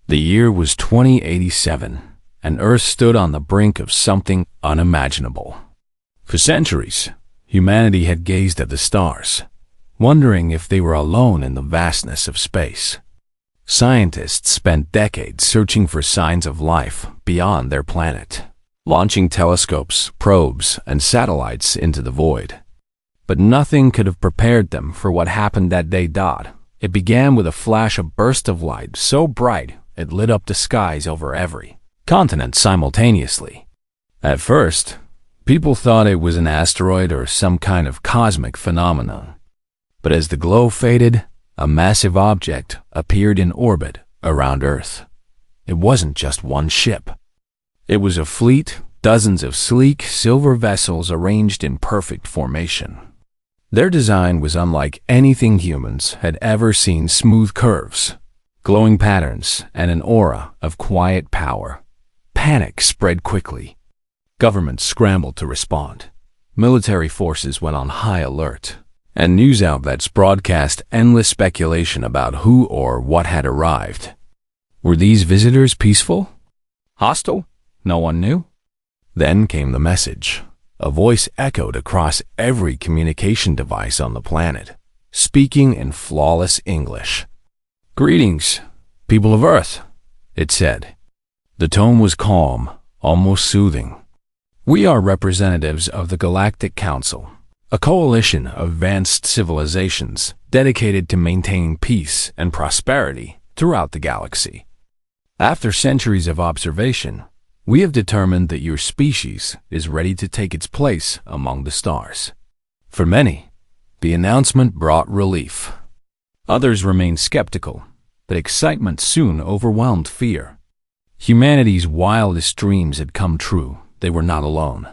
The year was 2087, and Earth stood on the brink of something unimaginable. For centuries, humanity had gazed at the stars, wondering if they were alone in the vastness of space. Scientists spent decades searching for signs of life beyond their planet, launching telescopes, probes, and satellites into the void. But nothing could have prepared them for what happened that day. It began with a flash, a burst of light so bright it lit up the skies over every continent simultaneously. At first, people thought it was an asteroid or some kind of cosmic phenomenon. But as the glow faded, a massive object appeared in orbit around Earth. It wasn't just one ship. It was a fleet, dozens of sleek, silver vessels arranged in perfect formation. Their design was unlike anything humans had ever seen: smooth curves, glowing patterns, and an aura of quiet power. Panic spread quickly. Governments scrambled to respond. Military forces went on high alert, and news outlets broadcast endless speculation about who or what had arrived. Were these visitors peaceful? Hostile? No one knew. Then came the message. A voice echoed across every communication device on the planet, speaking in flawless English. "Greetings, people of Earth," it said. The tone was calm, almost soothing. "We are representatives of the Galactic Council, a coalition of advanced civilizations dedicated to maintaining peace and prosperity throughout the galaxy. After centuries of observation, we have determined that your species is ready to take its place among the stars." For many, the announcement brought relief. Others remained skeptical, but excitement soon overwhelmed fear. Humanity's wildest dreams had come true. They were not alone.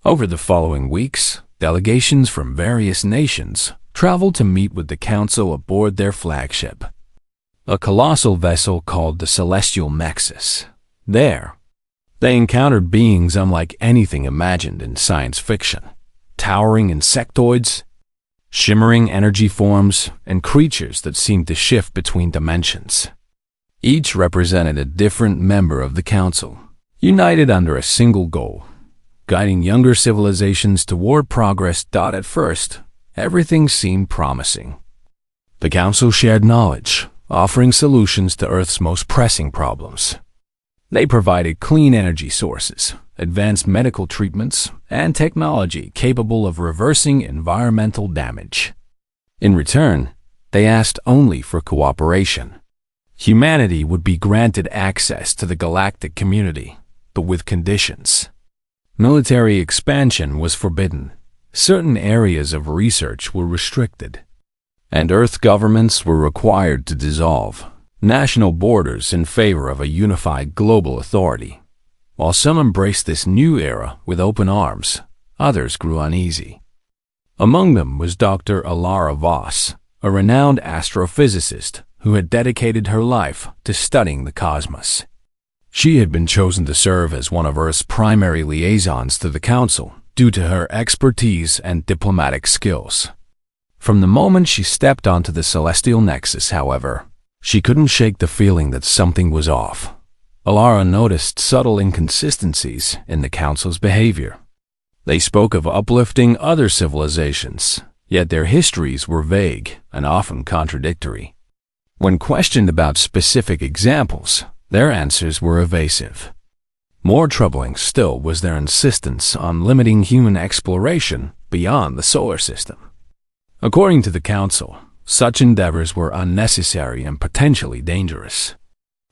Over the following weeks, delegations from various nations traveled to meet with the Council aboard their flagship, a colossal vessel called the Celestial Nexus. There, they encountered beings unlike anything imagined in science fiction: towering insectoids, shimmering energy forms, and creatures that seemed to shift between dimensions. Each represented a different member of the Council, united under a single goal: guiding younger civilizations toward progress. At first, everything seemed promising. The Council shared knowledge, offering solutions to Earth's most pressing problems. They provided clean energy sources, advanced medical treatments, and technology capable of reversing environmental damage. In return, they asked only for cooperation. Humanity would be granted access to the galactic community, but with conditions. Military expansion was forbidden. Certain areas of research were restricted, and Earth governments were required to dissolve national borders in favor of a unified global authority. While some embraced this new era with open arms, others grew uneasy. Among them was Dr. Alara Voss, a renowned astrophysicist who had dedicated her life to studying the cosmos. She had been chosen to serve as one of Earth's primary liaisons to the Council due to her expertise and diplomatic skills. From the moment she stepped onto the Celestial Nexus, however, she couldn't shake the feeling that something was off. Alara noticed subtle inconsistencies in the Council's behavior. They spoke of uplifting other civilizations, yet their histories were vague and often contradictory. When questioned about specific examples, their answers were evasive. More troubling still was their insistence on limiting human exploration beyond the solar system. According to the Council, such endeavors were unnecessary and potentially dangerous.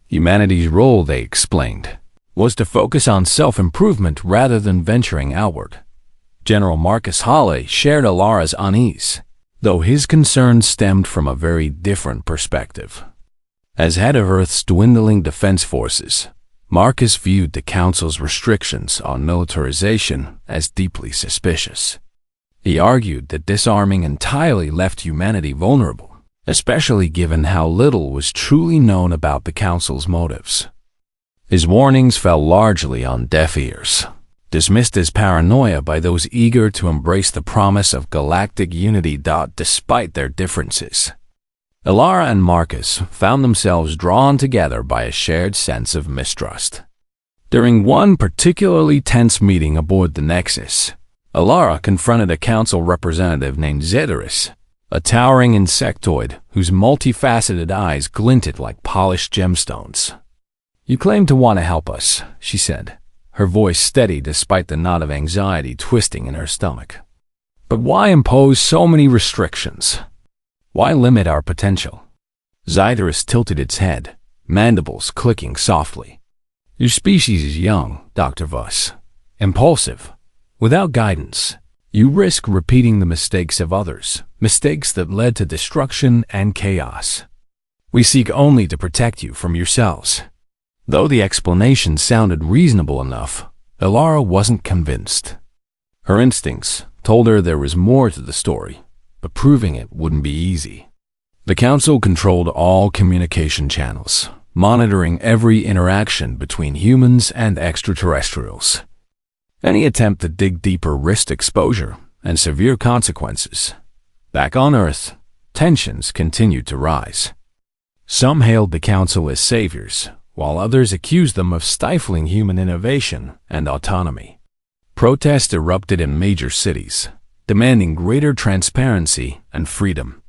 Humanity's role, they explained, was to focus on self-improvement rather than venturing outward. General Marcus Hawley shared Alara's unease, though his concerns stemmed from a very different perspective. As head of Earth's dwindling defense forces, Marcus viewed the Council's restrictions on militarization as deeply suspicious. He argued that disarming entirely left humanity vulnerable, especially given how little was truly known about the Council's motives. His warnings fell largely on deaf ears, dismissed as paranoia by those eager to embrace the promise of galactic unity. Despite their differences, Alara and Marcus found themselves drawn together by a shared sense of mistrust. During one particularly tense meeting aboard the Nexus, Alara confronted a council representative named Zeteris, a towering insectoid whose multifaceted eyes glinted like polished gemstones. "You claim to want to help us," she said, her voice steady despite the knot of anxiety twisting in her stomach. "But why impose so many restrictions? Why limit our potential?" Zeteris tilted its head, mandibles clicking softly. "Your species is young, Dr. Vuss. Impulsive. Without guidance, you risk repeating the mistakes of others, mistakes that led to destruction and chaos. We seek only to protect you from yourselves." Though the explanation sounded reasonable enough, Alara wasn't convinced. Her instincts told her there was more to the story, but proving it wouldn't be easy. The council controlled all communication channels, monitoring every interaction between humans and extraterrestrials. Any attempt to dig deeper risked exposure and severe consequences. Back on Earth, tensions continued to rise. Some hailed the council as saviors, while others accused them of stifling human innovation and autonomy. Protests erupted in major cities, demanding greater transparency and freedom.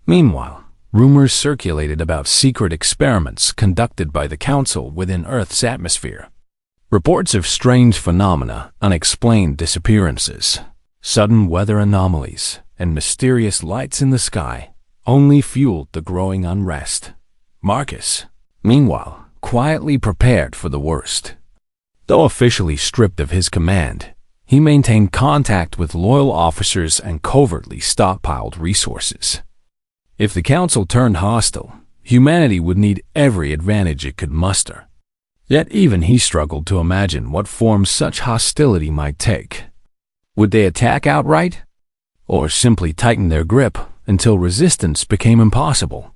Meanwhile, rumors circulated about secret experiments conducted by the council within Earth's atmosphere. Reports of strange phenomena, unexplained disappearances, sudden weather anomalies, and mysterious lights in the sky only fueled the growing unrest. Marcus, meanwhile, quietly prepared for the worst. Though officially stripped of his command, he maintained contact with loyal officers and covertly stockpiled resources. If the council turned hostile, humanity would need every advantage it could muster. Yet even he struggled to imagine what form such hostility might take. Would they attack outright? Or simply tighten their grip until resistance became impossible?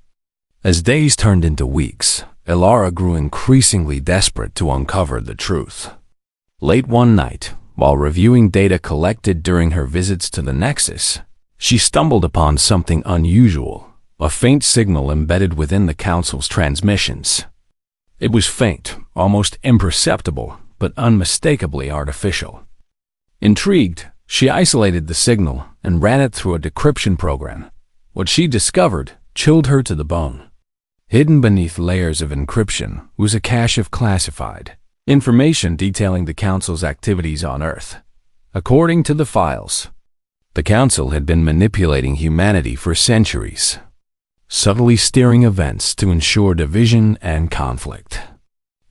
As days turned into weeks, Alara grew increasingly desperate to uncover the truth. Late one night, while reviewing data collected during her visits to the Nexus, she stumbled upon something unusual, a faint signal embedded within the council's transmissions. It was faint, almost imperceptible, but unmistakably artificial. Intrigued, she isolated the signal and ran it through a decryption program. What she discovered chilled her to the bone. Hidden beneath layers of encryption was a cache of classified information detailing the Council's activities on Earth. According to the files, the Council had been manipulating humanity for centuries, subtly steering events to ensure division and conflict.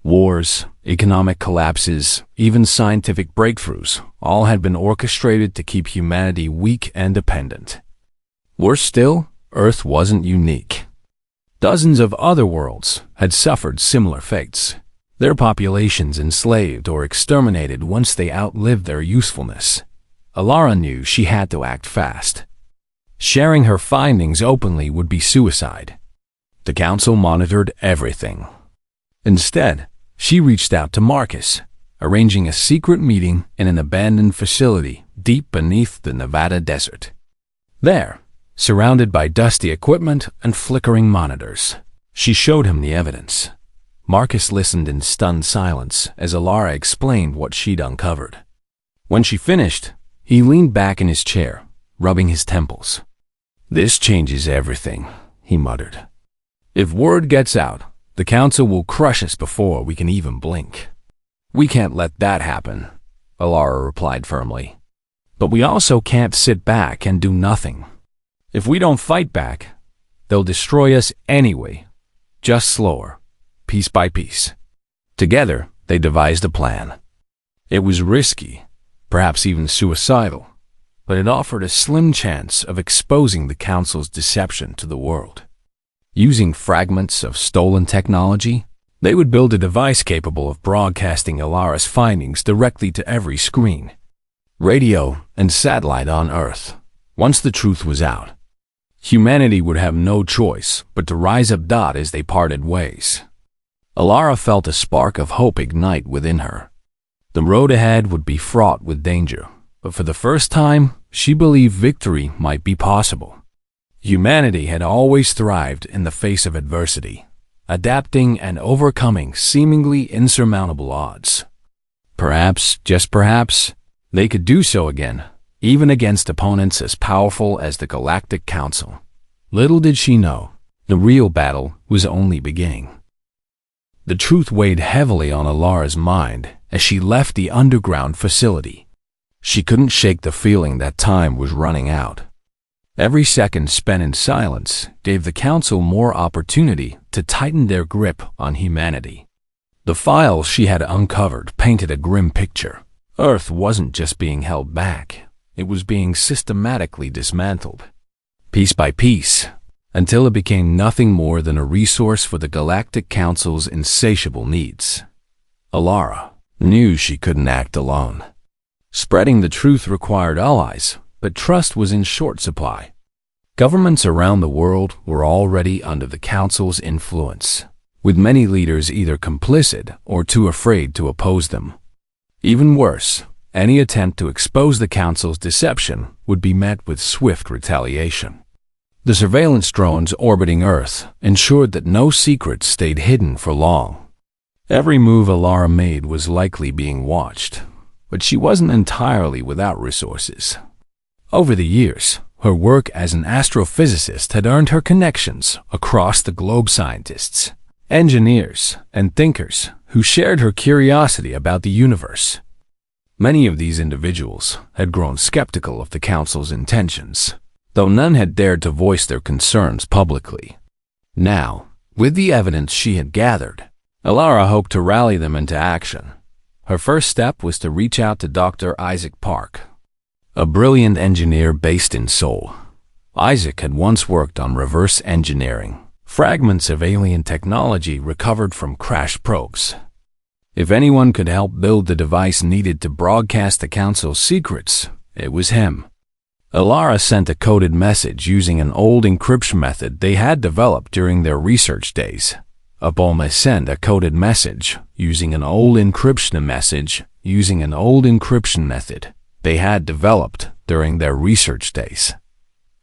Wars, economic collapses, even scientific breakthroughs, all had been orchestrated to keep humanity weak and dependent. Worse still, Earth wasn't unique. Dozens of other worlds had suffered similar fates, their populations enslaved or exterminated once they outlived their usefulness. Alara knew she had to act fast. Sharing her findings openly would be suicide. The Council monitored everything. Instead, she reached out to Marcus, arranging a secret meeting in an abandoned facility deep beneath the Nevada desert. There, surrounded by dusty equipment and flickering monitors, she showed him the evidence. Marcus listened in stunned silence as Alara explained what she'd uncovered. When she finished, he leaned back in his chair, rubbing his temples. "This changes everything," he muttered. "If word gets out, the Council will crush us before we can even blink." "We can't let that happen," Alara replied firmly. "But we also can't sit back and do nothing. If we don't fight back, they'll destroy us anyway, just slower, piece by piece." Together, they devised a plan. It was risky, perhaps even suicidal, but it offered a slim chance of exposing the Council's deception to the world. Using fragments of stolen technology, they would build a device capable of broadcasting Alara's findings directly to every screen, radio, and satellite on Earth. Once the truth was out, humanity would have no choice but to rise up as they parted ways. Alara felt a spark of hope ignite within her. The road ahead would be fraught with danger, but for the first time, she believed victory might be possible. Humanity had always thrived in the face of adversity, adapting and overcoming seemingly insurmountable odds. Perhaps, just perhaps, they could do so again, even against opponents as powerful as the Galactic Council. Little did she know, the real battle was only beginning. The truth weighed heavily on Alara's mind as she left the underground facility. She couldn't shake the feeling that time was running out. Every second spent in silence gave the Council more opportunity to tighten their grip on humanity. The files she had uncovered painted a grim picture. Earth wasn't just being held back, it was being systematically dismantled, piece by piece, until it became nothing more than a resource for the Galactic Council's insatiable needs. Alara knew she couldn't act alone. Spreading the truth required allies, but trust was in short supply. Governments around the world were already under the Council's influence, with many leaders either complicit or too afraid to oppose them. Even worse, any attempt to expose the Council's deception would be met with swift retaliation. The surveillance drones orbiting Earth ensured that no secrets stayed hidden for long. Every move Alara made was likely being watched, but she wasn't entirely without resources. Over the years, her work as an astrophysicist had earned her connections across the globe, scientists, engineers, and thinkers who shared her curiosity about the universe. Many of these individuals had grown skeptical of the Council's intentions, though none had dared to voice their concerns publicly. Now, with the evidence she had gathered, Alara hoped to rally them into action. Her first step was to reach out to Dr. Isaac Park, a brilliant engineer based in Seoul. Isaac had once worked on reverse engineering, fragments of alien technology recovered from crashed probes. If anyone could help build the device needed to broadcast the Council's secrets, it was him. Alara sent a coded message using an old encryption method they had developed during their research days. Aboma sent a coded message using an old encryption method they had developed during their research days.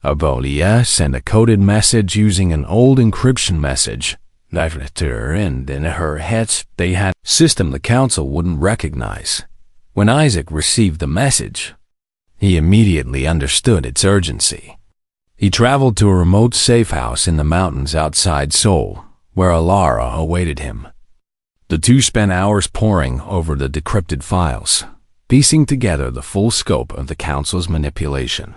Abolia sent a coded message using an old encryption message and in her head they had system the Council wouldn't recognize. When Isaac received the message, he immediately understood its urgency. He traveled to a remote safe house in the mountains outside Seoul, where Alara awaited him. The two spent hours poring over the decrypted files, piecing together the full scope of the Council's manipulation.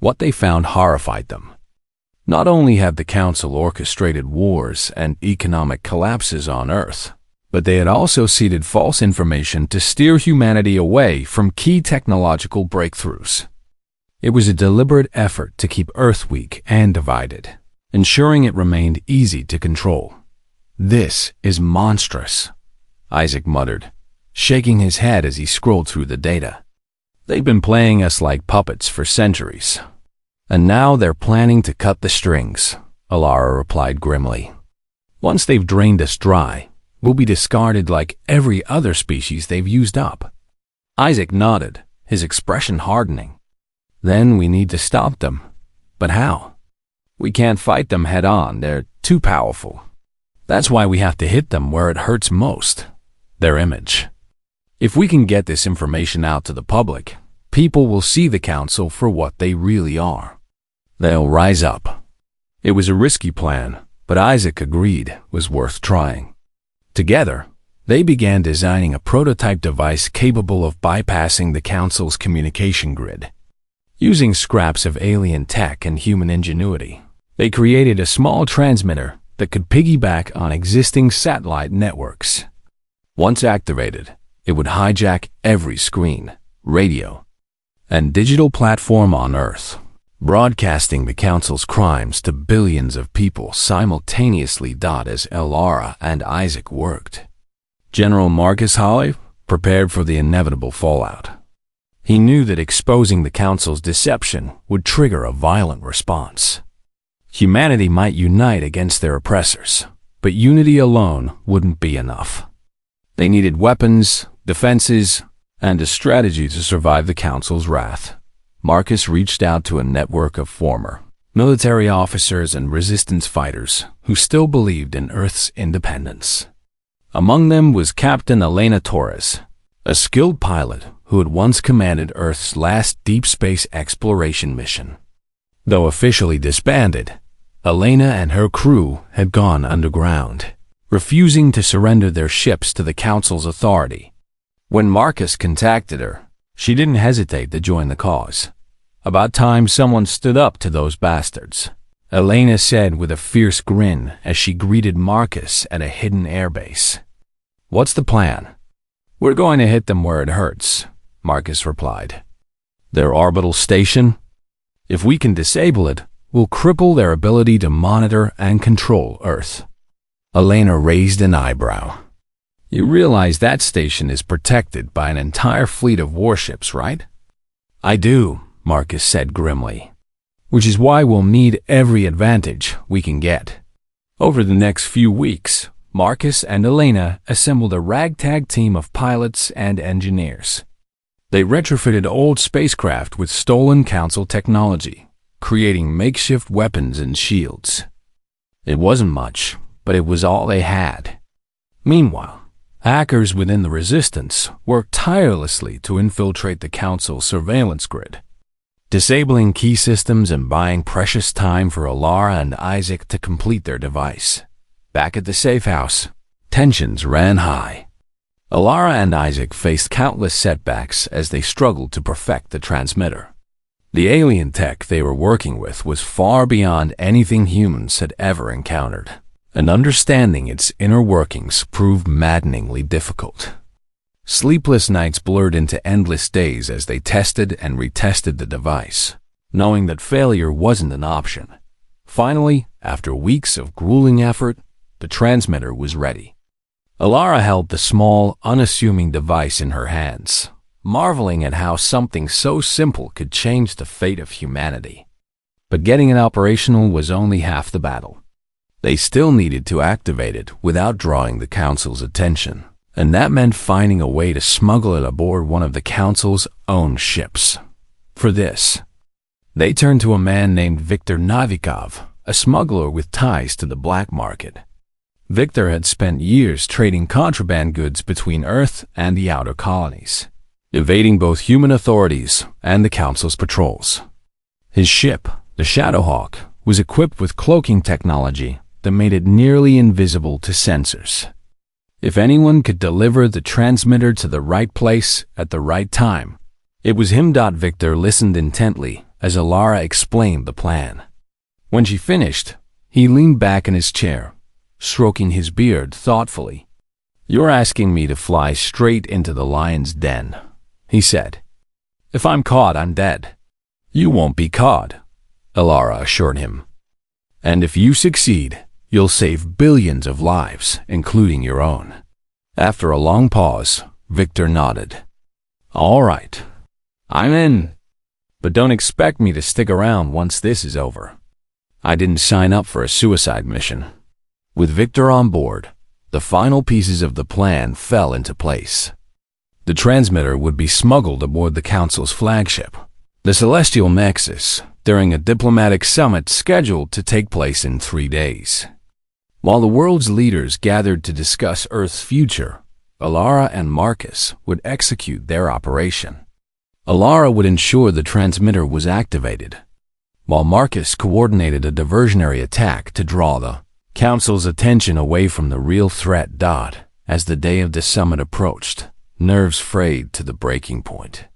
What they found horrified them. Not only had the Council orchestrated wars and economic collapses on Earth, but they had also seeded false information to steer humanity away from key technological breakthroughs. It was a deliberate effort to keep Earth weak and divided, ensuring it remained easy to control. "This is monstrous," Isaac muttered, shaking his head as he scrolled through the data. "They've been playing us like puppets for centuries. And now they're planning to cut the strings," Alara replied grimly. "Once they've drained us dry, we'll be discarded like every other species they've used up." Isaac nodded, his expression hardening. "Then we need to stop them. But how? We can't fight them head on, they're too powerful. That's why we have to hit them where it hurts most, their image. If we can get this information out to the public, people will see the Council for what they really are. They'll rise up." It was a risky plan, but Isaac agreed was worth trying. Together, they began designing a prototype device capable of bypassing the Council's communication grid. Using scraps of alien tech and human ingenuity, they created a small transmitter that could piggyback on existing satellite networks. Once activated, it would hijack every screen, radio, and digital platform on Earth, broadcasting the Council's crimes to billions of people simultaneously. As Alara and Isaac worked, General Marcus Holly prepared for the inevitable fallout. He knew that exposing the Council's deception would trigger a violent response. Humanity might unite against their oppressors, but unity alone wouldn't be enough. They needed weapons, defenses, and a strategy to survive the Council's wrath. Marcus reached out to a network of former military officers and resistance fighters who still believed in Earth's independence. Among them was Captain Elena Torres, a skilled pilot who had once commanded Earth's last deep space exploration mission. Though officially disbanded, Elena and her crew had gone underground, refusing to surrender their ships to the Council's authority. When Marcus contacted her, she didn't hesitate to join the cause. "About time someone stood up to those bastards," Elena said with a fierce grin as she greeted Marcus at a hidden airbase. "What's the plan?" "We're going to hit them where it hurts," Marcus replied. "Their orbital station? If we can disable it, we'll cripple their ability to monitor and control Earth." Elena raised an eyebrow. "You realize that station is protected by an entire fleet of warships, right?" "I do," Marcus said grimly. "Which is why we'll need every advantage we can get." Over the next few weeks, Marcus and Elena assembled a ragtag team of pilots and engineers. They retrofitted old spacecraft with stolen Council technology, creating makeshift weapons and shields. It wasn't much, but it was all they had. Meanwhile, hackers within the Resistance worked tirelessly to infiltrate the Council's surveillance grid, disabling key systems and buying precious time for Alara and Isaac to complete their device. Back at the safe house, tensions ran high. Alara and Isaac faced countless setbacks as they struggled to perfect the transmitter. The alien tech they were working with was far beyond anything humans had ever encountered, and understanding its inner workings proved maddeningly difficult. Sleepless nights blurred into endless days as they tested and retested the device, knowing that failure wasn't an option. Finally, after weeks of grueling effort, the transmitter was ready. Alara held the small, unassuming device in her hands, marveling at how something so simple could change the fate of humanity. But getting it operational was only half the battle. They still needed to activate it without drawing the Council's attention, and that meant finding a way to smuggle it aboard one of the Council's own ships. For this, they turned to a man named Viktor Novikov, a smuggler with ties to the black market. Viktor had spent years trading contraband goods between Earth and the outer colonies, evading both human authorities and the Council's patrols. His ship, the Shadowhawk, was equipped with cloaking technology that made it nearly invisible to sensors. If anyone could deliver the transmitter to the right place at the right time, it was him. Viktor listened intently as Alara explained the plan. When she finished, he leaned back in his chair, stroking his beard thoughtfully. "You're asking me to fly straight into the lion's den," he said. "If I'm caught, I'm dead." "You won't be caught," Alara assured him. "And if you succeed, you'll save billions of lives, including your own." After a long pause, Viktor nodded. "All right, I'm in. But don't expect me to stick around once this is over. I didn't sign up for a suicide mission." With Viktor on board, the final pieces of the plan fell into place. The transmitter would be smuggled aboard the Council's flagship, the Celestial Nexus, during a diplomatic summit scheduled to take place in 3 days. While the world's leaders gathered to discuss Earth's future, Alara and Marcus would execute their operation. Alara would ensure the transmitter was activated, while Marcus coordinated a diversionary attack to draw the Council's attention away from the real threat. As the day of the summit approached, nerves frayed to the breaking point.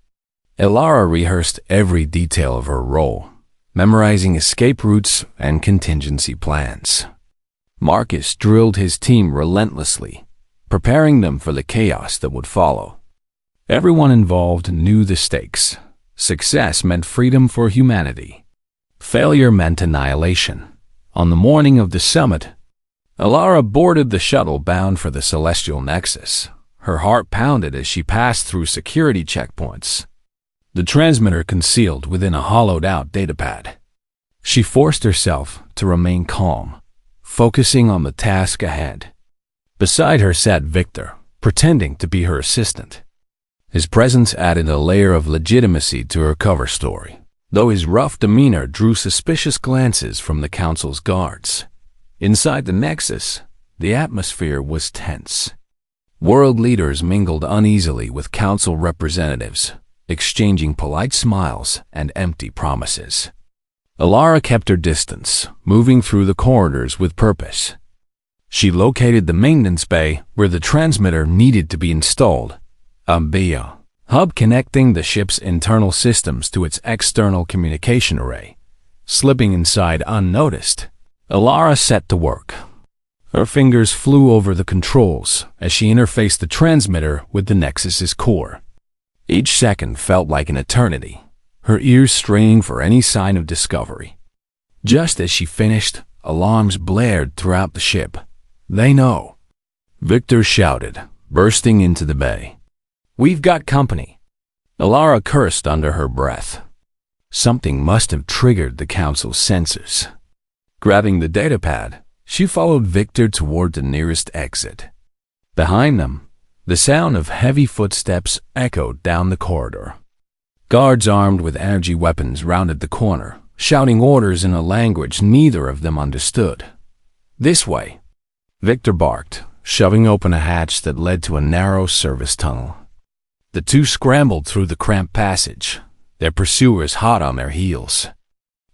Alara rehearsed every detail of her role, memorizing escape routes and contingency plans. Marcus drilled his team relentlessly, preparing them for the chaos that would follow. Everyone involved knew the stakes. Success meant freedom for humanity. Failure meant annihilation. On the morning of the summit, Alara boarded the shuttle bound for the Celestial Nexus. Her heart pounded as she passed through security checkpoints, the transmitter concealed within a hollowed-out datapad. She forced herself to remain calm, focusing on the task ahead. Beside her sat Viktor, pretending to be her assistant. His presence added a layer of legitimacy to her cover story. though his rough demeanor drew suspicious glances from the Council's guards. Inside the Nexus, the atmosphere was tense. World leaders mingled uneasily with Council representatives, exchanging polite smiles and empty promises. Alara kept her distance, moving through the corridors with purpose. She located the maintenance bay where the transmitter needed to be installed, a BIA hub connecting the ship's internal systems to its external communication array. Slipping inside unnoticed, Alara set to work. Her fingers flew over the controls as she interfaced the transmitter with the Nexus's core. Each second felt like an eternity, her ears straining for any sign of discovery. Just as she finished, alarms blared throughout the ship. "They know," Victor shouted, bursting into the bay. "We've got company." Alara cursed under her breath. Something must have triggered the Council's sensors. Grabbing the datapad, she followed Victor toward the nearest exit. Behind them, the sound of heavy footsteps echoed down the corridor. Guards armed with energy weapons rounded the corner, shouting orders in a language neither of them understood. "This way," Victor barked, shoving open a hatch that led to a narrow service tunnel. The two scrambled through the cramped passage, their pursuers hot on their heels.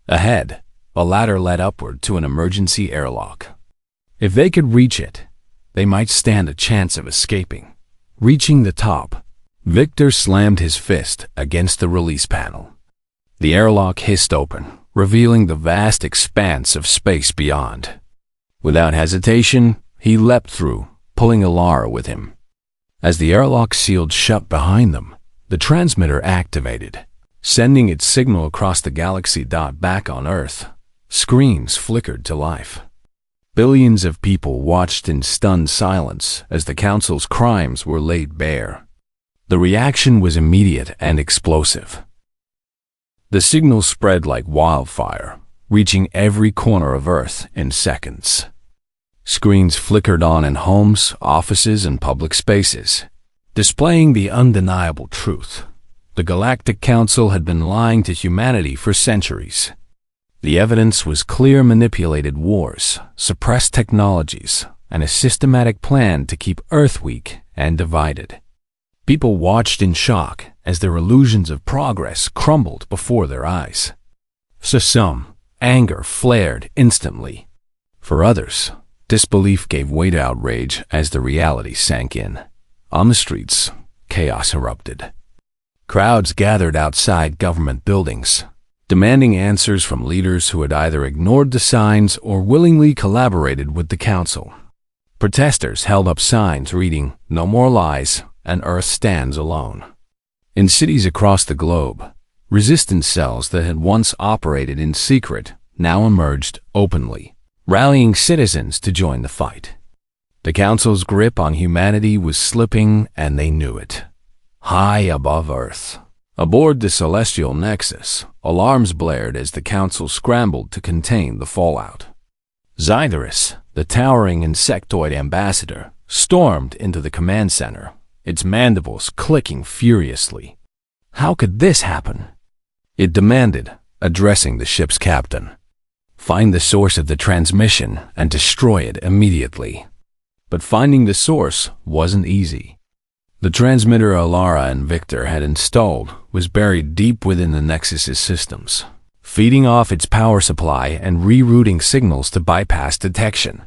Ahead, a ladder led upward to an emergency airlock. If they could reach it, they might stand a chance of escaping. Reaching the top, Victor slammed his fist against the release panel. The airlock hissed open, revealing the vast expanse of space beyond. Without hesitation, he leapt through, pulling Alara with him. As the airlock sealed shut behind them, the transmitter activated, sending its signal across the galaxy. Back on Earth, screens flickered to life. Billions of people watched in stunned silence as the Council's crimes were laid bare. The reaction was immediate and explosive. The signal spread like wildfire, reaching every corner of Earth in seconds. Screens flickered on in homes, offices, and public spaces, displaying the undeniable truth. The Galactic Council had been lying to humanity for centuries. The evidence was clear: manipulated wars, suppressed technologies, and a systematic plan to keep Earth weak and divided. People watched in shock as their illusions of progress crumbled before their eyes. For some, anger flared instantly. For others, disbelief gave way to outrage as the reality sank in. On the streets, chaos erupted. Crowds gathered outside government buildings, demanding answers from leaders who had either ignored the signs or willingly collaborated with the Council. Protesters held up signs reading, "No more lies, and Earth stands alone." In cities across the globe, resistance cells that had once operated in secret now emerged openly, rallying citizens to join the fight. The Council's grip on humanity was slipping, and they knew it. High above Earth, aboard the celestial nexus, alarms blared as the Council scrambled to contain the fallout. Zyderus, the towering insectoid ambassador, stormed into the command center, its mandibles clicking furiously. How could this happen? It demanded, addressing the ship's captain. Find the source of the transmission and destroy it immediately. But finding the source wasn't easy. The transmitter Alara and Victor had installed was buried deep within the Nexus's systems, feeding off its power supply and rerouting signals to bypass detection.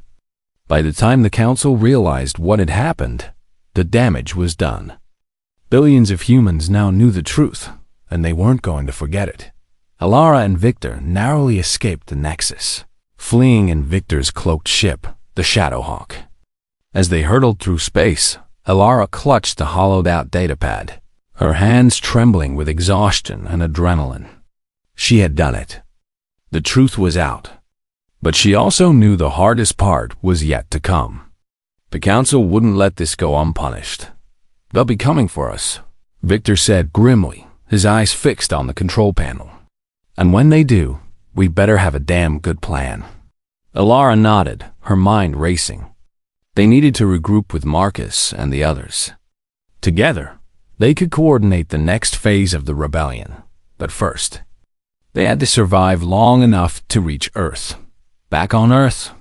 By the time the Council realized what had happened, the damage was done. Billions of humans now knew the truth, and they weren't going to forget it. Alara and Victor narrowly escaped the Nexus, fleeing in Victor's cloaked ship, the Shadowhawk. As they hurtled through space, Alara clutched the hollowed-out datapad, her hands trembling with exhaustion and adrenaline. She had done it. The truth was out. But she also knew the hardest part was yet to come. The Council wouldn't let this go unpunished. "They'll be coming for us," Victor said grimly, his eyes fixed on the control panel. "And when they do, we better have a damn good plan." Alara nodded, her mind racing. They needed to regroup with Marcus and the others. Together, they could coordinate the next phase of the rebellion. But first, They had to survive long enough to reach Earth. Back on Earth,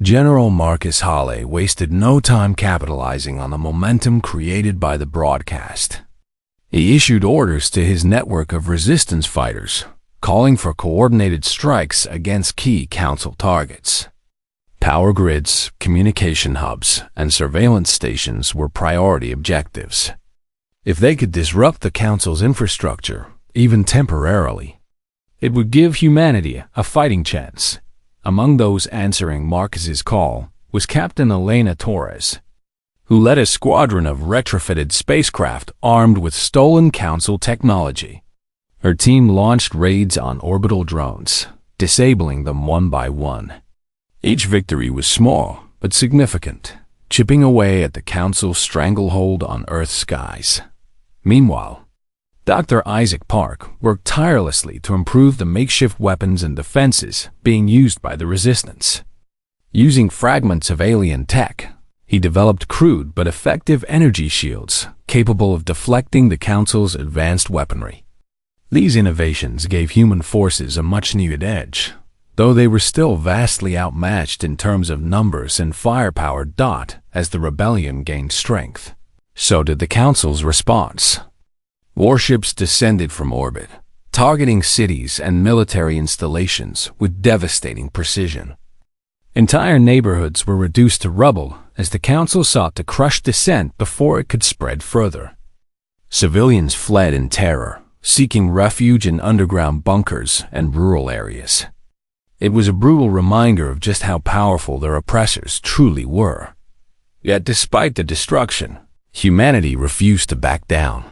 General Marcus Halley wasted no time capitalizing on the momentum created by the broadcast. He issued orders to his network of resistance fighters, calling for coordinated strikes against key Council targets. Power grids, communication hubs, and surveillance stations were priority objectives. If they could disrupt the Council's infrastructure, even temporarily, it would give humanity a fighting chance. Among those answering Marcus's call was Captain Elena Torres, who led a squadron of retrofitted spacecraft armed with stolen Council technology. Her team launched raids on orbital drones, disabling them one by one. Each victory was small but significant, chipping away at the Council's stranglehold on Earth's skies. Meanwhile, Dr. Isaac Park worked tirelessly to improve the makeshift weapons and defenses being used by the Resistance. Using fragments of alien tech, he developed crude but effective energy shields capable of deflecting the Council's advanced weaponry. These innovations gave human forces a much-needed edge, though they were still vastly outmatched in terms of numbers and firepower. As the rebellion gained strength, so did the Council's response. Warships descended from orbit, targeting cities and military installations with devastating precision. Entire neighborhoods were reduced to rubble as the Council sought to crush dissent before it could spread further. Civilians fled in terror, seeking refuge in underground bunkers and rural areas. It was a brutal reminder of just how powerful their oppressors truly were. Yet despite the destruction, humanity refused to back down.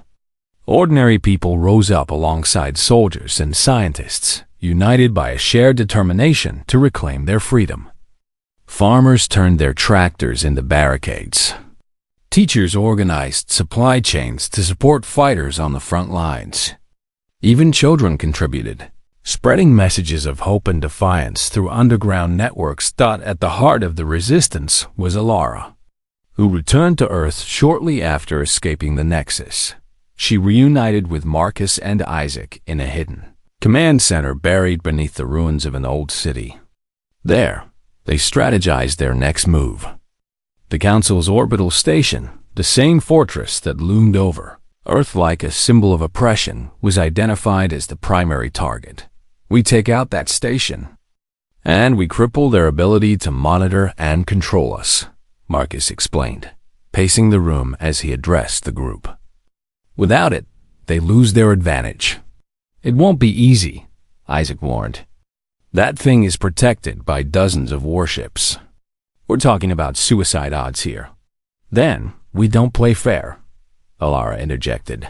Ordinary people rose up alongside soldiers and scientists, united by a shared determination to reclaim their freedom. Farmers turned their tractors into barricades. Teachers organized supply chains to support fighters on the front lines. Even children contributed, spreading messages of hope and defiance through underground networks. At the heart of the resistance was Alara, who returned to Earth shortly after escaping the Nexus. She reunited with Marcus and Isaac in a hidden command center buried beneath the ruins of an old city. There, they strategized their next move. The Council's orbital station, the same fortress that loomed over Earth like a symbol of oppression, was identified as the primary target. We take out that station, and we cripple their ability to monitor and control us, Marcus explained, pacing the room as he addressed the group. Without it, they lose their advantage. It won't be easy, Isaac warned. That thing is protected by dozens of warships. We're talking about suicide odds here. Then, we don't play fair, Alara interjected.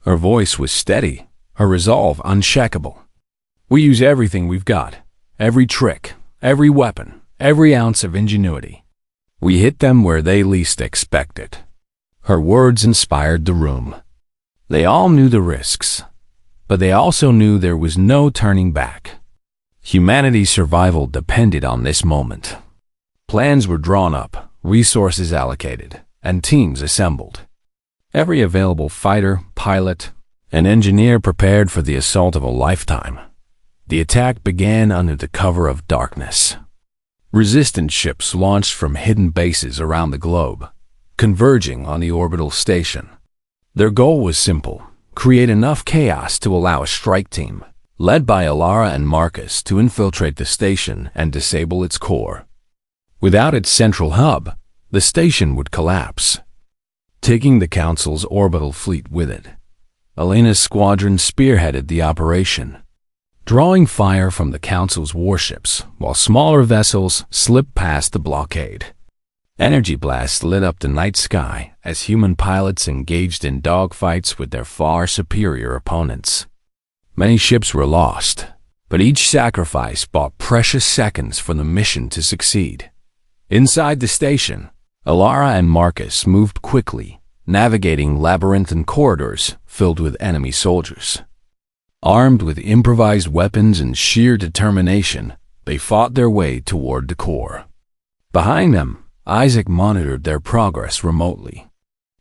Her voice was steady, her resolve unshakable. We use everything we've got, every trick, every weapon, every ounce of ingenuity. We hit them where they least expect it. Her words inspired the room. They all knew the risks, but they also knew there was no turning back. Humanity's survival depended on this moment. Plans were drawn up, resources allocated, and teams assembled. Every available fighter, pilot, and engineer prepared for the assault of a lifetime. The attack began under the cover of darkness. Resistance ships launched from hidden bases around the globe, converging on the orbital station. Their goal was simple: create enough chaos to allow a strike team, led by Alara and Marcus, to infiltrate the station and disable its core. Without its central hub, the station would collapse, taking the Council's orbital fleet with it. Elena's squadron spearheaded the operation, drawing fire from the Council's warships while smaller vessels slipped past the blockade. Energy blasts lit up the night sky as human pilots engaged in dogfights with their far superior opponents. Many ships were lost, but each sacrifice bought precious seconds for the mission to succeed. Inside the station, Alara and Marcus moved quickly, navigating labyrinthine corridors filled with enemy soldiers. Armed with improvised weapons and sheer determination, they fought their way toward the core. Behind them, Isaac monitored their progress remotely,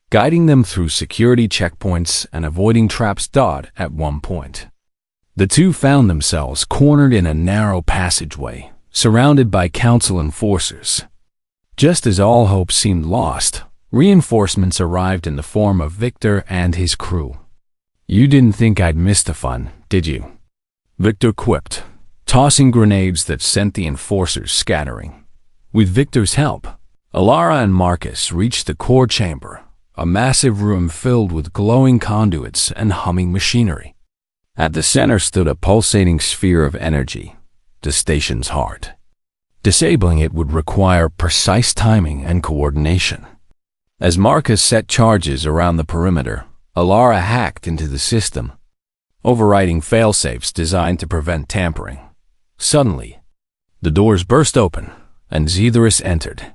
guiding them through security checkpoints and avoiding traps. At one point, The two found themselves cornered in a narrow passageway, surrounded by Council enforcers. Just as all hope seemed lost, reinforcements arrived in the form of Victor and his crew. "You didn't think I'd miss the fun, did you?" Victor quipped, tossing grenades that sent the enforcers scattering. With Victor's help, Alara and Marcus reached the core chamber, a massive room filled with glowing conduits and humming machinery. At the center stood a pulsating sphere of energy, the station's heart. Disabling it would require precise timing and coordination. As Marcus set charges around the perimeter, Alara hacked into the system, overriding failsafes designed to prevent tampering. Suddenly, the doors burst open, and Xetherus entered,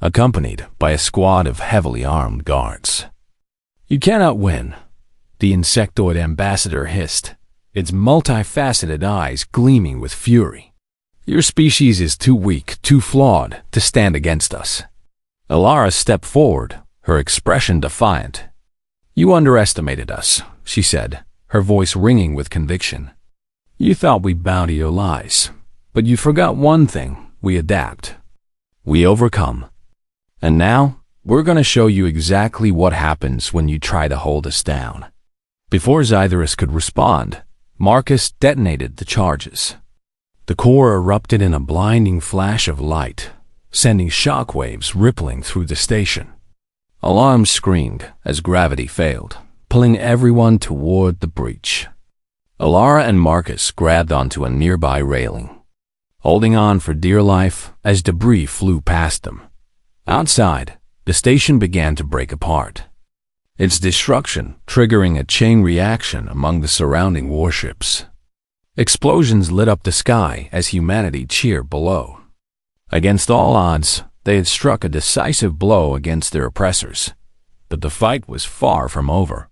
accompanied by a squad of heavily armed guards. "You cannot win," the insectoid ambassador hissed, its multifaceted eyes gleaming with fury. "Your species is too weak, too flawed to stand against us." Alara stepped forward, her expression defiant. "You underestimated us," she said, her voice ringing with conviction. "You thought we'd bow to your lies, but you forgot one thing: we adapt. We overcome. And now, we're going to show you exactly what happens when you try to hold us down." Before Xetherus could respond, Marcus detonated the charges. The core erupted in a blinding flash of light, sending shockwaves rippling through the station. Alarms screamed as gravity failed, pulling everyone toward the breach. Alara and Marcus grabbed onto a nearby railing, holding on for dear life as debris flew past them. Outside, the station began to break apart, its destruction triggering a chain reaction among the surrounding warships. Explosions lit up the sky as humanity cheered below. Against all odds, they had struck a decisive blow against their oppressors, but the fight was far from over.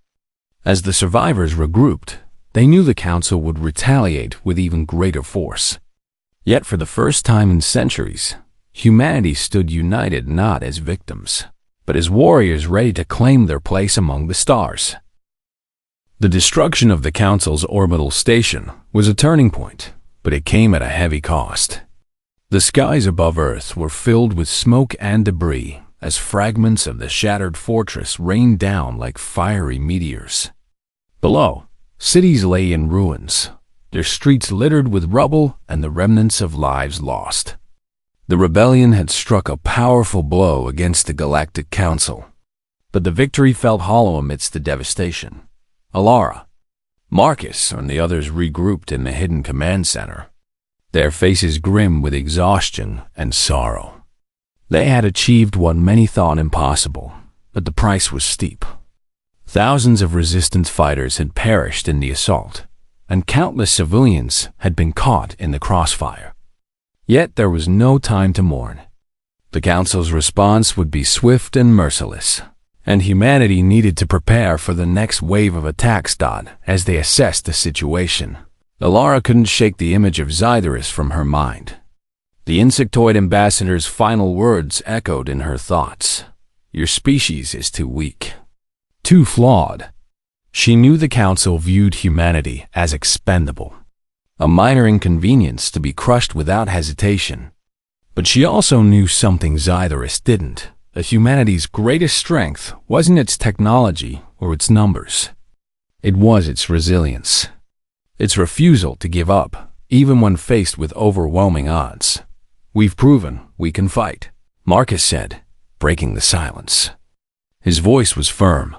As the survivors regrouped, they knew the Council would retaliate with even greater force. Yet for the first time in centuries, humanity stood united not as victims, but as warriors ready to claim their place among the stars. The destruction of the Council's orbital station was a turning point, but it came at a heavy cost. The skies above Earth were filled with smoke and debris as fragments of the shattered fortress rained down like fiery meteors. Below, cities lay in ruins, their streets littered with rubble and the remnants of lives lost. The rebellion had struck a powerful blow against the Galactic Council, but the victory felt hollow amidst the devastation. Alara, Marcus, and the others regrouped in the hidden command center, their faces grim with exhaustion and sorrow. They had achieved what many thought impossible, but the price was steep. Thousands of resistance fighters had perished in the assault, and countless civilians had been caught in the crossfire. Yet there was no time to mourn. The Council's response would be swift and merciless, and humanity needed to prepare for the next wave of attacks. As they assessed the situation, Alara couldn't shake the image of Xetherus from her mind. The insectoid ambassador's final words echoed in her thoughts. "Your species is too weak, too flawed." She knew the Council viewed humanity as expendable, a minor inconvenience to be crushed without hesitation. But she also knew something Xetherus didn't. That humanity's greatest strength wasn't its technology or its numbers. It was its resilience, its refusal to give up, even when faced with overwhelming odds. "We've proven we can fight," Marcus said, breaking the silence. His voice was firm,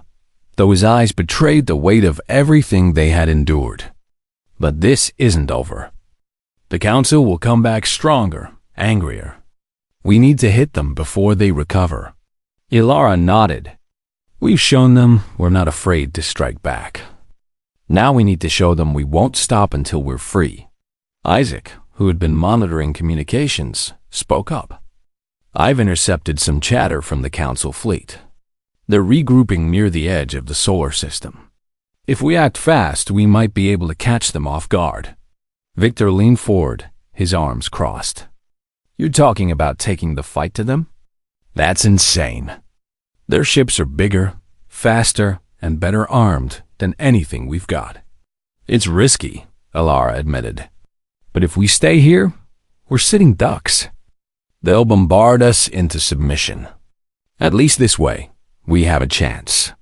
though his eyes betrayed the weight of everything they had endured. "But this isn't over. The Council will come back stronger, angrier. We need to hit them before they recover." Alara nodded. "We've shown them we're not afraid to strike back. Now we need to show them we won't stop until we're free." Isaac, who had been monitoring communications, spoke up. "I've intercepted some chatter from the Council fleet. They're regrouping near the edge of the solar system. If we act fast, we might be able to catch them off guard." Victor leaned forward, his arms crossed. "You're talking about taking the fight to them? That's insane. Their ships are bigger, faster, and better armed than anything we've got. It's risky, Alara admitted. "But if we stay here, we're sitting ducks. They'll bombard us into submission. At least this way, we have a chance."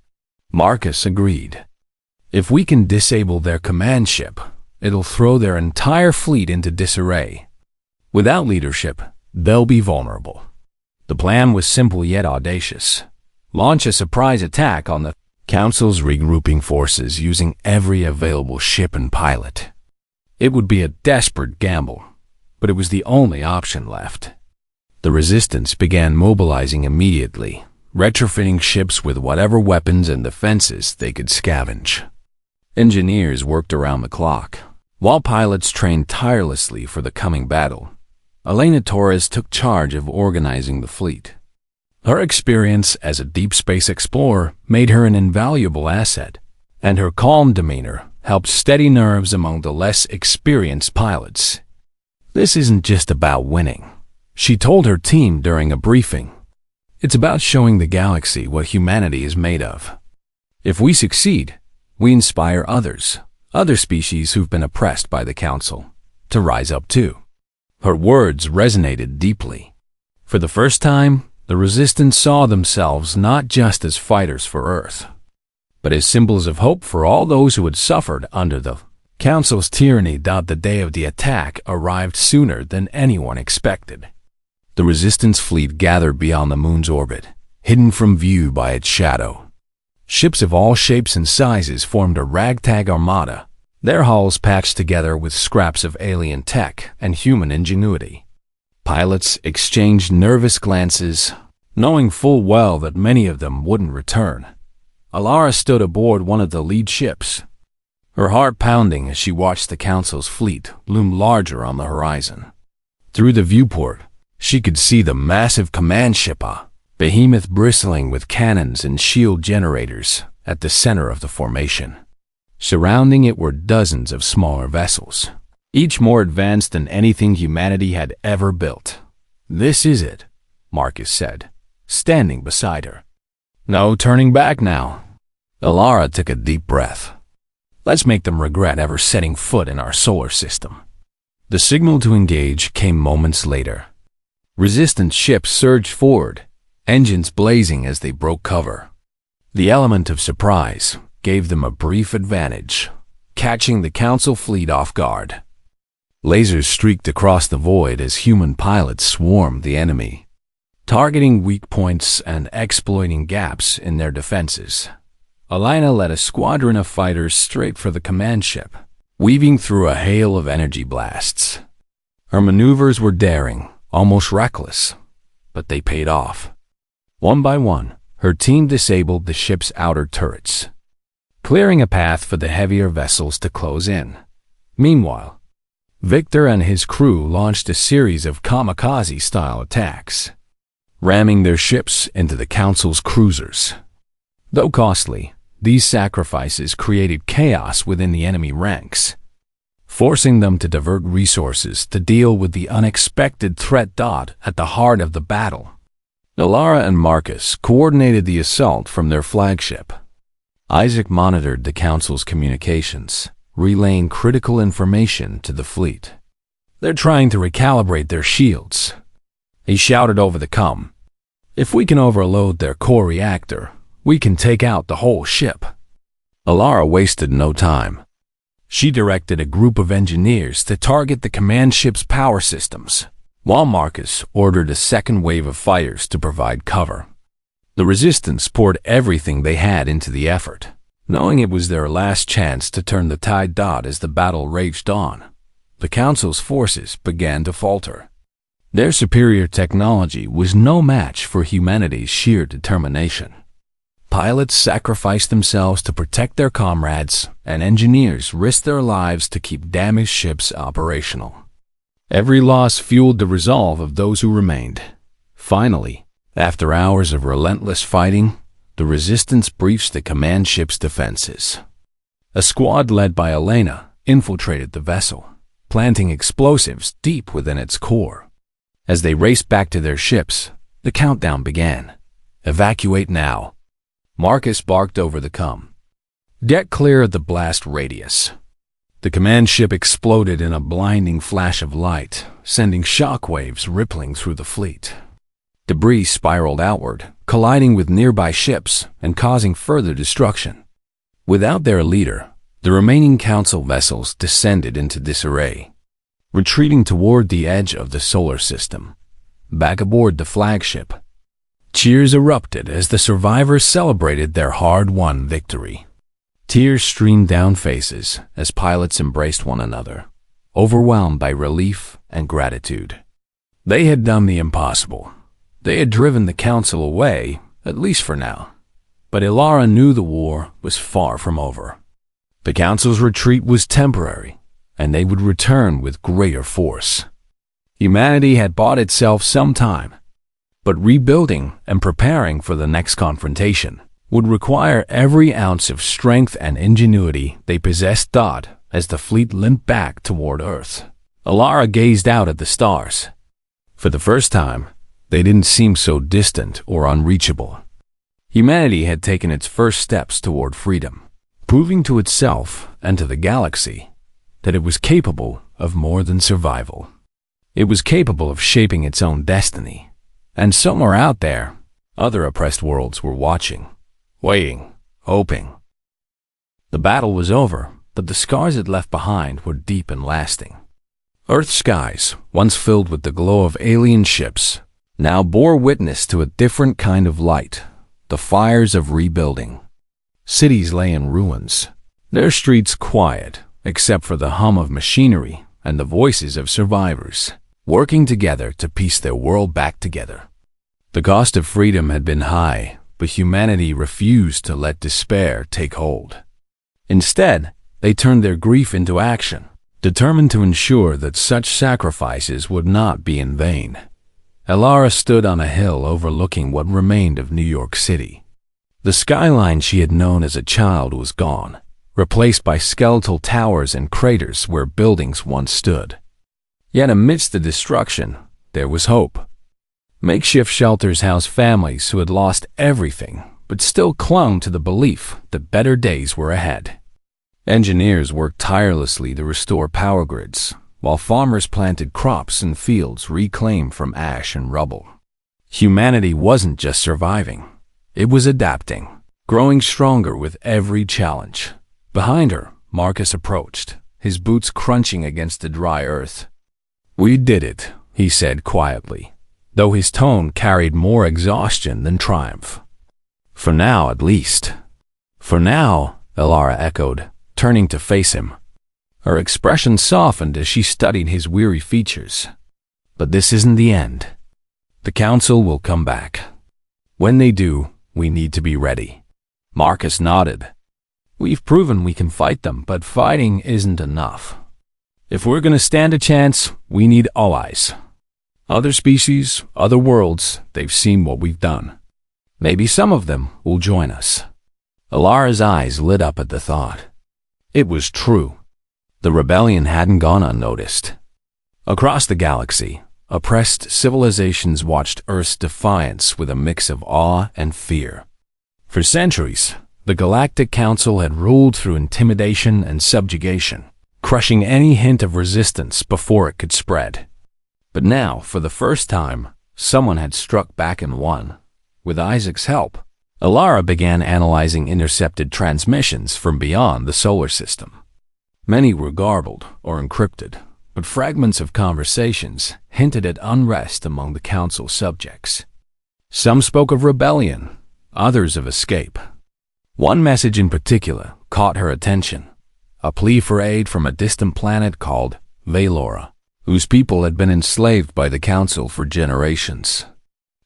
Marcus agreed. "If we can disable their command ship, it'll throw their entire fleet into disarray. Without leadership, they'll be vulnerable." The plan was simple yet audacious. Launch a surprise attack on the Council's regrouping forces using every available ship and pilot. It would be a desperate gamble, but it was the only option left. The Resistance began mobilizing immediately, retrofitting ships with whatever weapons and defenses they could scavenge. Engineers worked around the clock, while pilots trained tirelessly for the coming battle. Elena Torres took charge of organizing the fleet. Her experience as a deep space explorer made her an invaluable asset, and her calm demeanor helped steady nerves among the less experienced pilots. "This isn't just about winning," she told her team during a briefing. "It's about showing the galaxy what humanity is made of. If we succeed, we inspire others, other species who've been oppressed by the Council, to rise up too." Her words resonated deeply. For the first time, the Resistance saw themselves not just as fighters for Earth, but as symbols of hope for all those who had suffered under the Council's tyranny. The day of the attack arrived sooner than anyone expected. The Resistance fleet gathered beyond the moon's orbit, hidden from view by its shadow. Ships of all shapes and sizes formed a ragtag armada, their hulls patched together with scraps of alien tech and human ingenuity. Pilots exchanged nervous glances, knowing full well that many of them wouldn't return. Alara stood aboard one of the lead ships, her heart pounding as she watched the Council's fleet loom larger on the horizon. Through the viewport, she could see the massive command ship, a behemoth bristling with cannons and shield generators, at the center of the formation. Surrounding it were dozens of smaller vessels, each more advanced than anything humanity had ever built. "This is it," Marcus said, standing beside her. "No turning back now." Alara took a deep breath. "Let's make them regret ever setting foot in our solar system." The signal to engage came moments later. Resistance ships surged forward, engines blazing as they broke cover. The element of surprise gave them a brief advantage, catching the Council fleet off guard. Lasers streaked across the void as human pilots swarmed the enemy, targeting weak points and exploiting gaps in their defenses. Elena led a squadron of fighters straight for the command ship, weaving through a hail of energy blasts. Her maneuvers were daring, almost reckless, but they paid off. One by one, her team disabled the ship's outer turrets, clearing a path for the heavier vessels to close in. Meanwhile, Victor and his crew launched a series of kamikaze-style attacks, ramming their ships into the Council's cruisers. Though costly, these sacrifices created chaos within the enemy ranks, forcing them to divert resources to deal with the unexpected threat at the heart of the battle. Alara and Marcus coordinated the assault from their flagship. Isaac monitored the Council's communications, relaying critical information to the fleet. "They're trying to recalibrate their shields," he shouted over the comm. "If we can overload their core reactor, we can take out the whole ship." Alara wasted no time. She directed a group of engineers to target the command ship's power systems, while Marcus ordered a second wave of fighters to provide cover. The Resistance poured everything they had into the effort, knowing it was their last chance to turn the tide as the battle raged on. The Council's forces began to falter. Their superior technology was no match for humanity's sheer determination. Pilots sacrificed themselves to protect their comrades, and engineers risked their lives to keep damaged ships operational. Every loss fueled the resolve of those who remained. Finally, after hours of relentless fighting, the Resistance breached the command ship's defenses. A squad led by Elena infiltrated the vessel, planting explosives deep within its core. As they raced back to their ships, the countdown began. "Evacuate now," Marcus barked over the comm. "Get clear of the blast radius." The command ship exploded in a blinding flash of light, sending shockwaves rippling through the fleet. Debris spiraled outward, colliding with nearby ships and causing further destruction. Without their leader, the remaining Council vessels descended into disarray, retreating toward the edge of the solar system, back aboard the flagship. Cheers erupted as the survivors celebrated their hard-won victory. Tears streamed down faces as pilots embraced one another, overwhelmed by relief and gratitude. They had done the impossible. They had driven the Council away, at least for now. But Ilara knew the war was far from over. The Council's retreat was temporary, and they would return with greater force. Humanity had bought itself some time, but rebuilding and preparing for the next confrontation would require every ounce of strength and ingenuity they possessed. As the fleet limped back toward Earth, Ilara gazed out at the stars. For the first time, they didn't seem so distant or unreachable. Humanity had taken its first steps toward freedom, proving to itself and to the galaxy that it was capable of more than survival. It was capable of shaping its own destiny. And somewhere out there, other oppressed worlds were watching, waiting, hoping. The battle was over, but the scars it left behind were deep and lasting. Earth's skies, once filled with the glow of alien ships, now bore witness to a different kind of light, the fires of rebuilding. Cities lay in ruins, their streets quiet, except for the hum of machinery and the voices of survivors, working together to piece their world back together. The cost of freedom had been high, but humanity refused to let despair take hold. Instead, they turned their grief into action, determined to ensure that such sacrifices would not be in vain. Ilara stood on a hill overlooking what remained of New York City. The skyline she had known as a child was gone, replaced by skeletal towers and craters where buildings once stood. Yet amidst the destruction, there was hope. Makeshift shelters housed families who had lost everything, but still clung to the belief that better days were ahead. Engineers worked tirelessly to restore power grids, while farmers planted crops in fields reclaimed from ash and rubble. Humanity wasn't just surviving, it was adapting, growing stronger with every challenge. Behind her, Marcus approached, his boots crunching against the dry earth. "We did it," he said quietly, though his tone carried more exhaustion than triumph. "For now, at least." "For now," Ilara echoed, turning to face him. Her expression softened as she studied his weary features. "But this isn't the end. The Council will come back. When they do, we need to be ready." Marcus nodded. "We've proven we can fight them, but fighting isn't enough. If we're going to stand a chance, we need allies. Other species, other worlds, they've seen what we've done. Maybe some of them will join us." Ilara's eyes lit up at the thought. It was true. The rebellion hadn't gone unnoticed. Across the galaxy, oppressed civilizations watched Earth's defiance with a mix of awe and fear. For centuries, the Galactic Council had ruled through intimidation and subjugation, crushing any hint of resistance before it could spread. But now, for the first time, someone had struck back and won. With Isaac's help, Ilara began analyzing intercepted transmissions from beyond the solar system. Many were garbled or encrypted, but fragments of conversations hinted at unrest among the Council subjects. Some spoke of rebellion, others of escape. One message in particular caught her attention, a plea for aid from a distant planet called Valora, whose people had been enslaved by the Council for generations.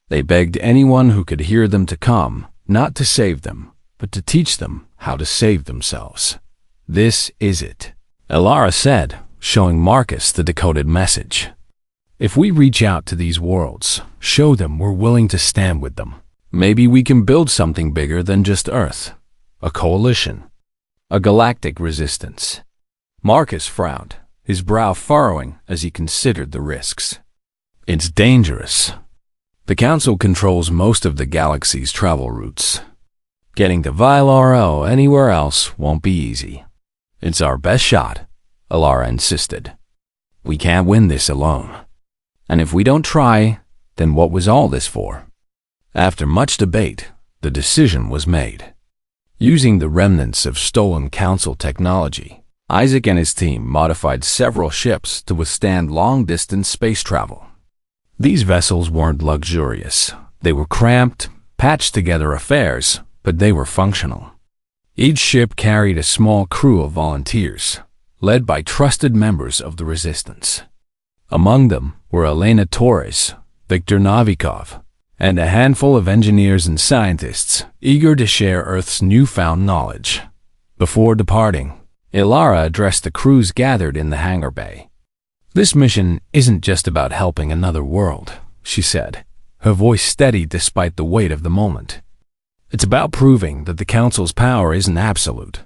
They begged anyone who could hear them to come, not to save them, but to teach them how to save themselves. "This is it," Ilara said, showing Marcus the decoded message. "If we reach out to these worlds, show them we're willing to stand with them, maybe we can build something bigger than just Earth. A coalition. A galactic resistance." Marcus frowned, his brow furrowing as he considered the risks. "It's dangerous. The Council controls most of the galaxy's travel routes. Getting to Valora or anywhere else won't be easy. It's our best shot, Alara insisted. "We can't win this alone. And if we don't try, then what was all this for?" After much debate, the decision was made. Using the remnants of stolen council technology, Isaac and his team modified several ships to withstand long-distance space travel. These vessels weren't luxurious. They were cramped, patched-together affairs, but they were functional. Each ship carried a small crew of volunteers, led by trusted members of the Resistance. Among them were Elena Torres, Viktor Novikov, and a handful of engineers and scientists eager to share Earth's newfound knowledge. Before departing, Ilara addressed the crews gathered in the hangar bay. "This mission isn't just about helping another world," she said, her voice steady despite the weight of the moment. "It's about proving that the Council's power isn't absolute,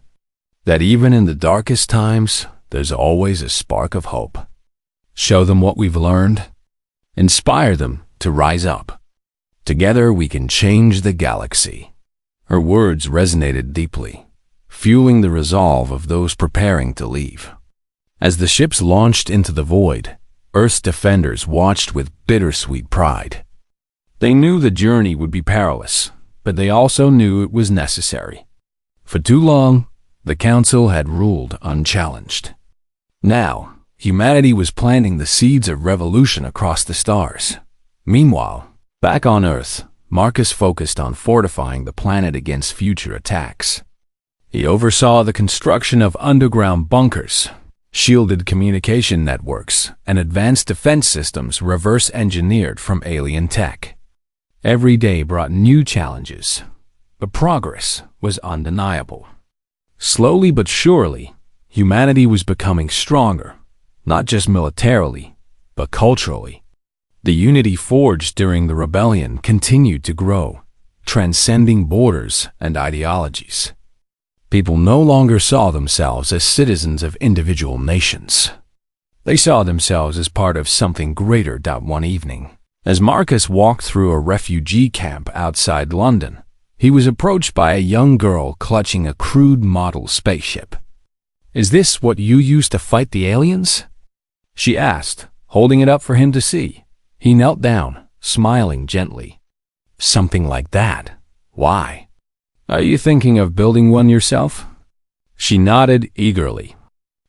that even in the darkest times, there's always a spark of hope. Show them what we've learned, inspire them to rise up. Together we can change the galaxy." Her words resonated deeply, fueling the resolve of those preparing to leave. As the ships launched into the void, Earth's defenders watched with bittersweet pride. They knew the journey would be perilous, but they also knew it was necessary. For too long, the Council had ruled unchallenged. Now, humanity was planting the seeds of revolution across the stars. Meanwhile, back on Earth, Marcus focused on fortifying the planet against future attacks. He oversaw the construction of underground bunkers, shielded communication networks, and advanced defense systems reverse-engineered from alien tech. Every day brought new challenges, but progress was undeniable. Slowly but surely, humanity was becoming stronger, not just militarily, but culturally. The unity forged during the rebellion continued to grow, transcending borders and ideologies. People no longer saw themselves as citizens of individual nations. They saw themselves as part of something greater. One evening, as Marcus walked through a refugee camp outside London, he was approached by a young girl clutching a crude model spaceship. "Is this what you used to fight the aliens?" she asked, holding it up for him to see. He knelt down, smiling gently. "Something like that. Why? Are you thinking of building one yourself?" She nodded eagerly.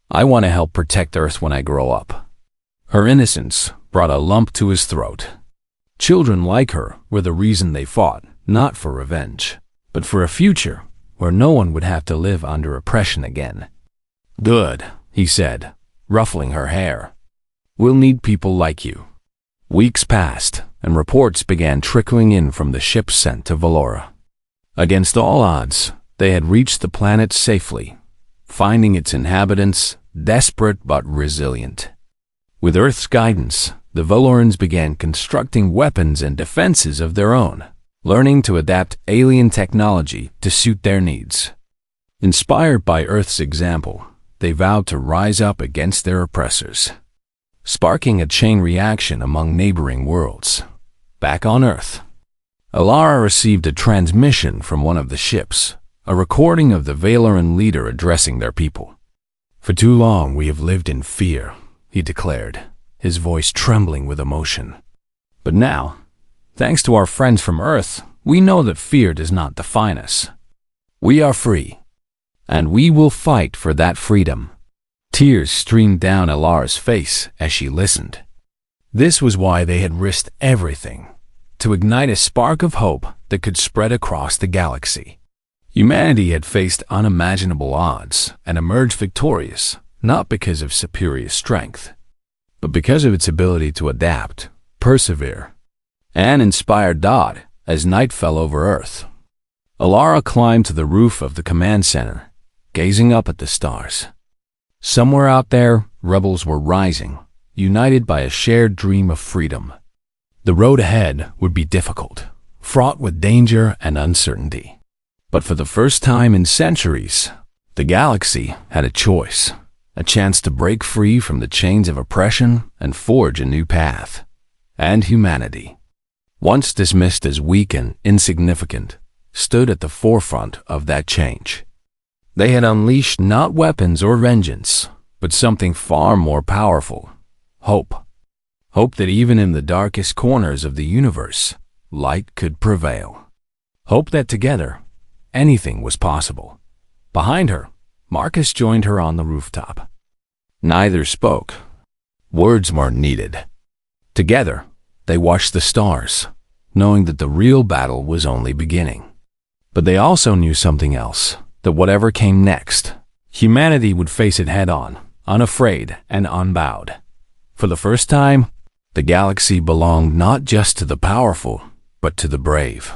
"I want to help protect Earth when I grow up." Her innocence brought a lump to his throat. Children like her were the reason they fought, not for revenge, but for a future where no one would have to live under oppression again. "Good," he said, ruffling her hair. "We'll need people like you." Weeks passed, and reports began trickling in from the ships sent to Valora. Against all odds, they had reached the planet safely, finding its inhabitants desperate but resilient. With Earth's guidance, the Valorans began constructing weapons and defenses of their own, learning to adapt alien technology to suit their needs. Inspired by Earth's example, they vowed to rise up against their oppressors, sparking a chain reaction among neighboring worlds. Back on Earth, Alara received a transmission from one of the ships, a recording of the Valoran leader addressing their people. "For too long we have lived in fear," he declared, his voice trembling with emotion. "But now, thanks to our friends from Earth, we know that fear does not define us. We are free, and we will fight for that freedom." Tears streamed down Alara's face as she listened. This was why they had risked everything, to ignite a spark of hope that could spread across the galaxy. Humanity had faced unimaginable odds and emerged victorious, not because of superior strength, but because of its ability to adapt, persevere, and inspire Dodd as night fell over Earth. Alara climbed to the roof of the command center, gazing up at the stars. Somewhere out there, rebels were rising, united by a shared dream of freedom. The road ahead would be difficult, fraught with danger and uncertainty. But for the first time in centuries, the galaxy had a choice, a chance to break free from the chains of oppression and forge a new path. And humanity, once dismissed as weak and insignificant, stood at the forefront of that change. They had unleashed not weapons or vengeance, but something far more powerful: hope. Hope that even in the darkest corners of the universe, light could prevail. Hope that together, anything was possible. Behind her, Marcus joined her on the rooftop. Neither spoke. Words weren't needed. Together, they watched the stars, knowing that the real battle was only beginning. But they also knew something else, that whatever came next, humanity would face it head-on, unafraid and unbowed. For the first time, the galaxy belonged not just to the powerful, but to the brave.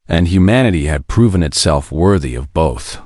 And humanity had proven itself worthy of both.